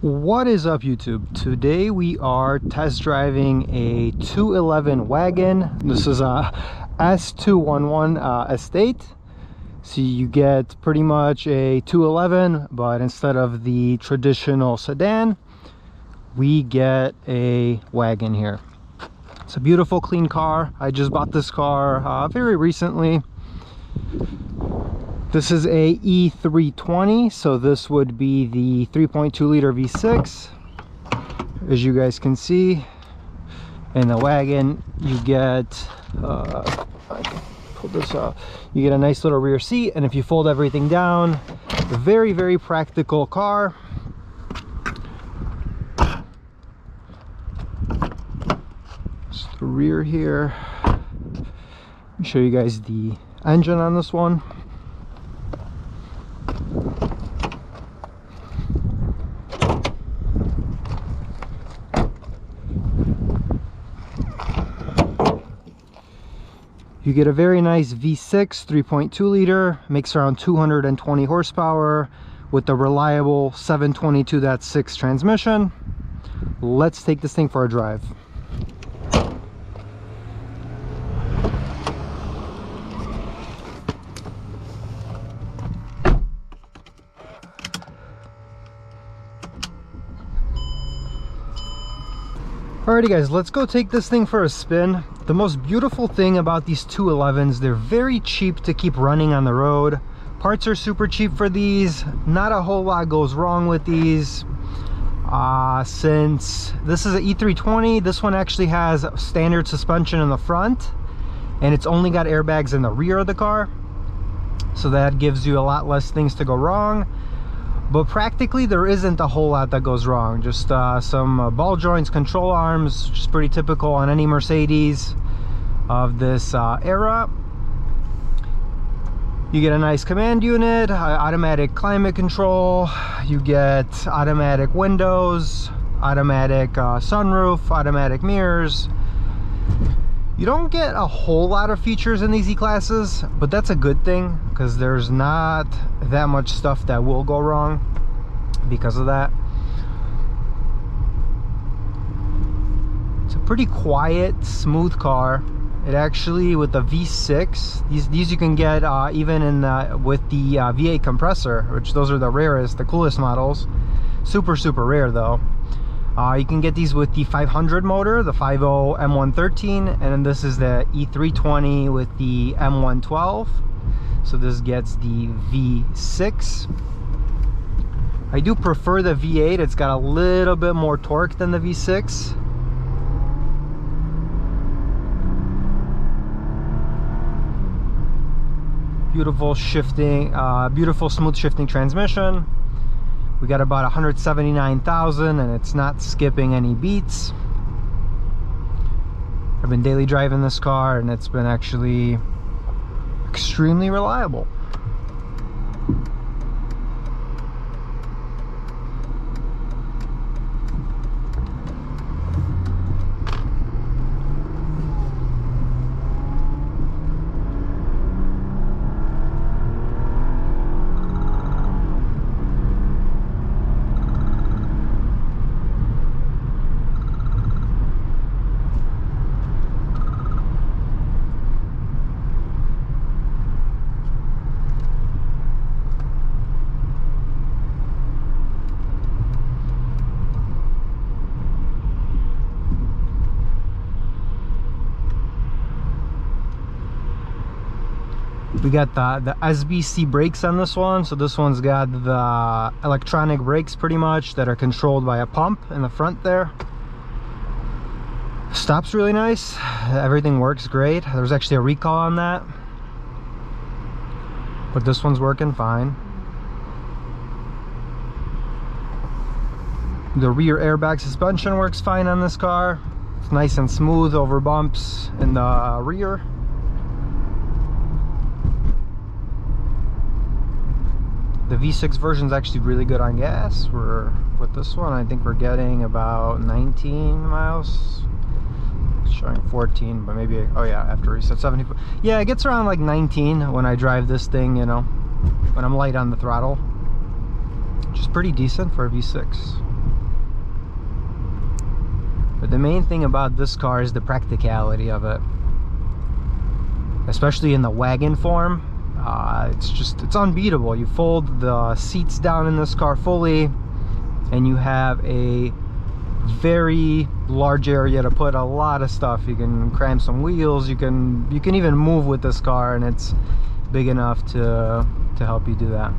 What is up, YouTube? Today we are test driving a 211 wagon. This is a S211 estate. So you get pretty much a 211, but instead of the traditional sedan, we get a wagon here. It's a beautiful, clean car. I just bought this car very recently. This is a E320, so this would be the 3.2 liter V6. As you guys can see, in the wagon you get I can pull this out. You get a nice little rear seat, and if you fold everything down, a very practical car. Just the rear here. Let me show you guys the engine on this one. You get a very nice V6 3.2 liter, makes around 220 horsepower with the reliable 722.6 transmission. Let's take this thing for a drive. Alrighty guys, let's go take this thing for a spin. The most beautiful thing about these 211s, they're very cheap to keep running on the road. Parts are super cheap for these. Not a whole lot goes wrong with these. Since this is an E320, this one actually has standard suspension in the front, and it's only got airbags in the rear of the car. So that gives you a lot less things to go wrong. But practically there isn't a whole lot that goes wrong. Just some ball joints, control arms, which is pretty typical on any Mercedes of this era. You get a nice command unit, automatic climate control, you get automatic windows, automatic sunroof, automatic mirrors. You don't get a whole lot of features in these E-classes, but that's a good thing, because there's not that much stuff that will go wrong because of that. It's a pretty quiet, smooth car. It actually, with the V6, these you can get even in with the V8 compressor, which those are the rarest, the coolest models. Super rare though. You can get these with the 500 motor, the 50 M113, and then this is the E320 with the M112. So this gets the V6. I do prefer the V8. It's got a little bit more torque than the V6. Beautiful shifting, beautiful smooth shifting transmission. We got about 179,000, and it's not skipping any beats. I've been daily driving this car, and it's been actually extremely reliable. We got the SBC brakes on this one. So this one's got the electronic brakes pretty much that are controlled by a pump in the front there. Stops really nice. Everything works great. There's actually a recall on that, but this one's working fine. The rear airbag suspension works fine on this car. It's nice and smooth over bumps in the rear. The V6 version is actually really good on gas. With this one, I think we're getting about 19 miles. It's showing 14, but maybe, oh yeah, after reset 70. Yeah, it gets around like 19 when I drive this thing, you know, when I'm light on the throttle, which is pretty decent for a V6. But the main thing about this car is the practicality of it, especially in the wagon form. It's unbeatable. You fold the seats down in this car fully, and you have a very large area to put a lot of stuff. You can cram some wheels, you can even move with this car, and it's big enough to help you do that.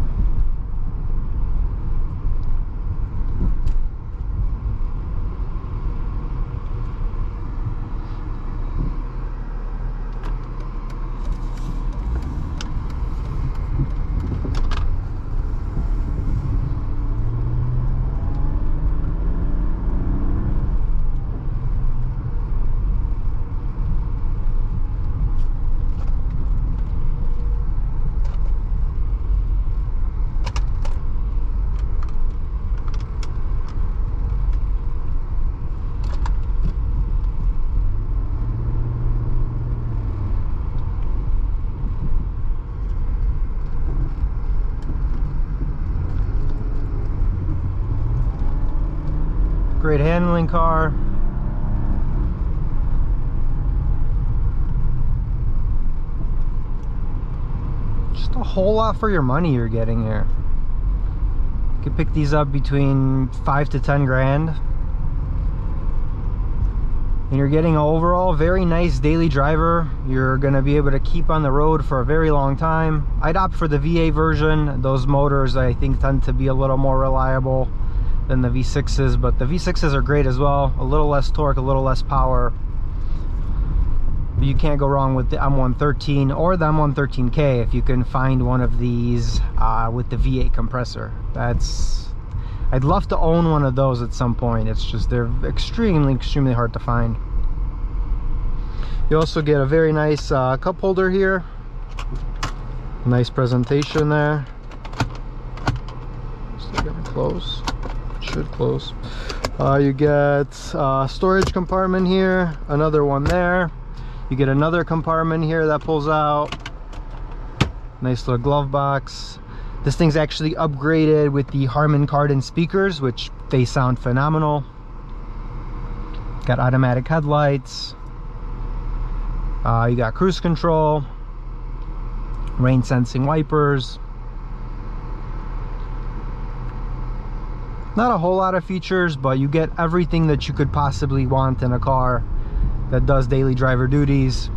Great handling car. Just a whole lot for your money you're getting here. You could pick these up between 5 to 10 grand. And you're getting an overall very nice daily driver. You're gonna be able to keep on the road for a very long time. I'd opt for the VA version. Those motors, I think, tend to be a little more reliable than the V6s, but the V6s are great as well. A little less torque, a little less power. But you can't go wrong with the M113 or the M113K if you can find one of these with the V8 compressor. I'd love to own one of those at some point. It's just they're extremely hard to find. You also get a very nice cup holder here. Nice presentation there. Still gonna close. Should close. You get a storage compartment here, another one there. You get another compartment here that pulls out. Nice little glove box. This thing's actually upgraded with the Harman Kardon speakers, which they sound phenomenal. Got automatic headlights. You got cruise control, rain sensing wipers. Not a whole lot of features, but you get everything that you could possibly want in a car that does daily driver duties.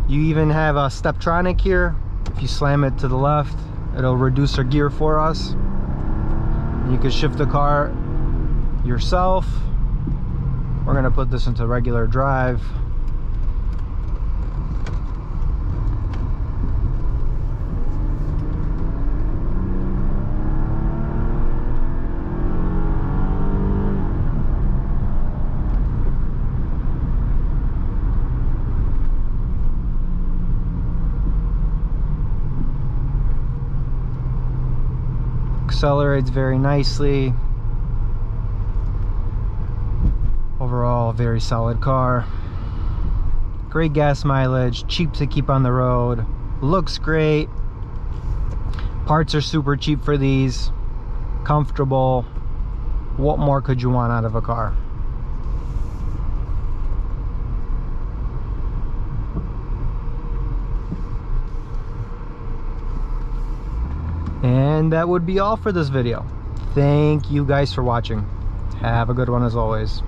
You even have a Steptronic here. If you slam it to the left, it'll reduce our gear for us. And you can shift the car yourself. We're gonna put this into regular drive. Accelerates very nicely. Overall, very solid car. Great gas mileage, cheap to keep on the road, looks great. Parts are super cheap for these, comfortable. What more could you want out of a car? And that would be all for this video. Thank you guys for watching. Have a good one as always.